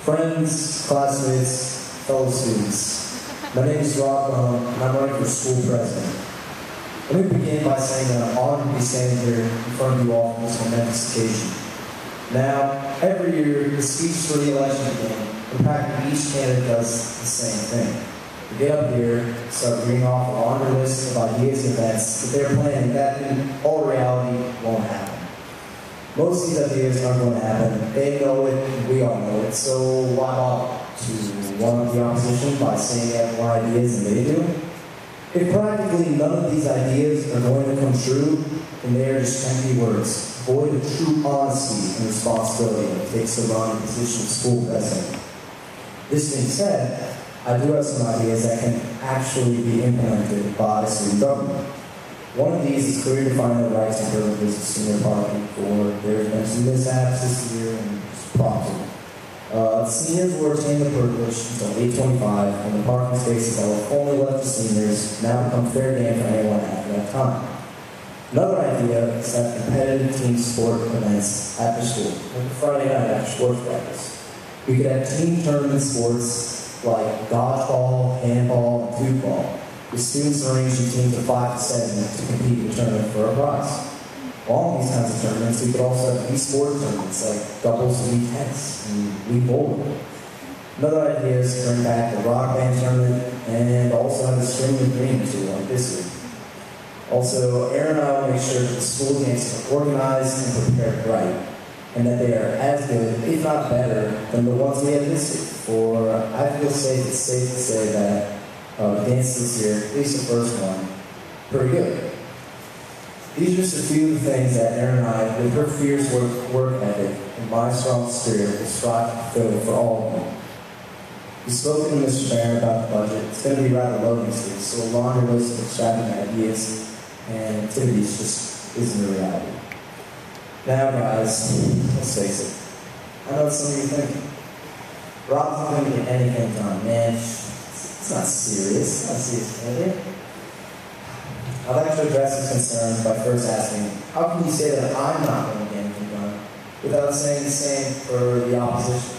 Friends, classmates, fellow students, my name is Bohn, and I'm running for school president. Let me begin by saying that I'm honored to be standing here in front of you all on this momentous occasion. Now, every year, the speech for the election begins, and practically each candidate does the same thing. They get up here, start reading off a laundry list of ideas and events that they're planning that in all reality won't happen. Most of these ideas aren't going to happen. They know it, and we all know it, so why bother to one up the opposition by saying they have more ideas than they do? If practically none of these ideas are going to come true, then they are just empty words, void of true honesty and responsibility that it takes to run the position of school president. This being said, I do have some ideas that can actually be implemented by student government. One of these is clearly defining the rights and privileges of senior parking for there's been some mishaps this year and property. Seniors will retain the privilege until 8:25, and the parking spaces that were only left to seniors now become fair game for anyone after that time. Another idea is that competitive team sport events after school, like Friday night after sports practice. We could have team tournament sports like dodgeball, handball, and football, with students arranging teams of 5 to 7 to compete in the tournament for a prize. Along these kinds of tournaments, we could also have e-sport tournaments like doubles Wii tennis and Wii bowling. Another idea is to bring back the rock band tournament and also have a string of dreams too, like this week. Also, Aaron and I will make sure that the school games are organized and prepared right, and that they are as good, if not better, than the ones we have this week. For I feel it's safe to say that the dance this year, at least the first one, pretty good. These are just a few of the things that Erin and I, with her fierce work ethic and my strong spirit, will strive to fulfill for all of them. We've spoken to Mr. Barron about the budget. It's going to be rather low this year, so a laundry list of extravagant ideas and activities just isn't a reality. Now, guys, let's face it. I know some of you are thinking, Rob's not going to get anything done, man. It's not serious. It's not serious, is it? I'd like to address this concern by first asking, how can you say that I'm not going to get anything done without saying the same for the opposition?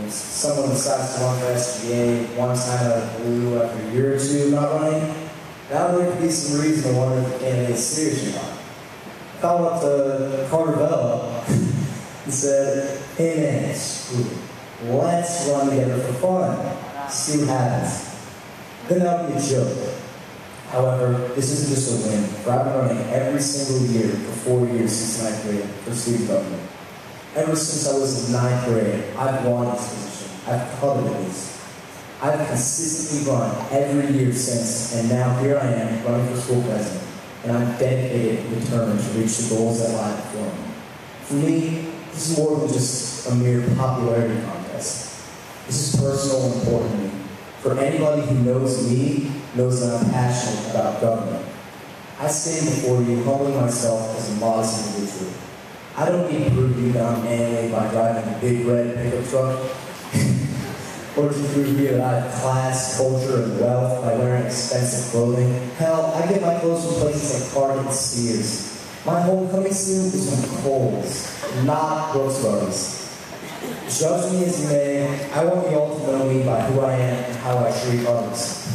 If someone decides to run for SGA one time out of the blue after a year or two of not running, now there could be some reason to wonder if the candidate is serious or not. I called up to Carter and said, hey man, screw it. Let's run together for fun. See what happens. Then that would be a joke. However, this isn't just a win, for I've been running every single year for 4 years since 9th grade for student government. Ever since I was in 9th grade, I've wanted this position. I've coveted this. I've consistently run every year since, and now here I am running for school president, and I'm dedicated and determined to reach the goals that lie before me. For me, this is more than just a mere popularity contest. This is personal and important to me. For anybody who knows me, knows that I'm passionate about government. I stand before you humbling myself as a modest individual. I don't need to prove to you that I'm manly by driving a big red pickup truck, or to prove to you that I have class, culture, and wealth by wearing expensive clothing. Hell, I get my clothes from places like Target and Sears. My homecoming suit is from Kohl's, not Brooks Brothers. Judge me as you may, I want you all to know me by who I am and how I treat others.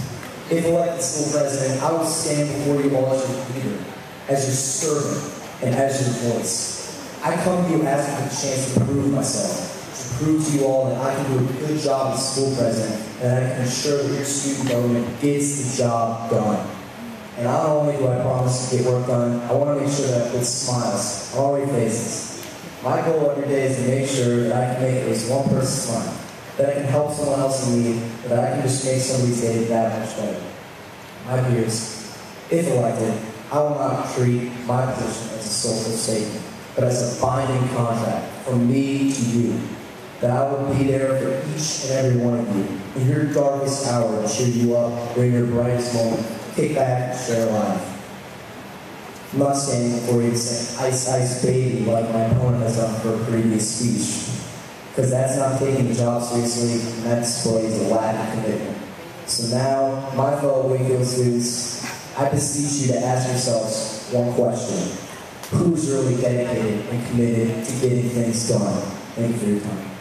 If elected school president, I will stand before you all as your leader, as your servant, and as your voice. I come to you asking for the chance to prove myself, to prove to you all that I can do a good job as school president, and that I can ensure that your student government gets the job done. And not only do I promise to get work done, I want to make sure that I put smiles on all your faces. My goal every day is to make sure that I can make at least one person smile, that I can help someone else in need, that I can just make somebody's day that much better. My peers, if elected, I will not treat my position as a social statement, but as a binding contract from me to you, that I will be there for each and every one of you in your darkest hour to cheer you up during your brightest moment, kick back and share life. I'm not standing before you to say, ice, ice, baby, like my opponent has done for a previous speech. Because that's not taking the job seriously, and that displays a lack of commitment. So now, my fellow Wakefield students, I beseech you to ask yourselves one question. Who's really dedicated and committed to getting things done? Thank you for your time.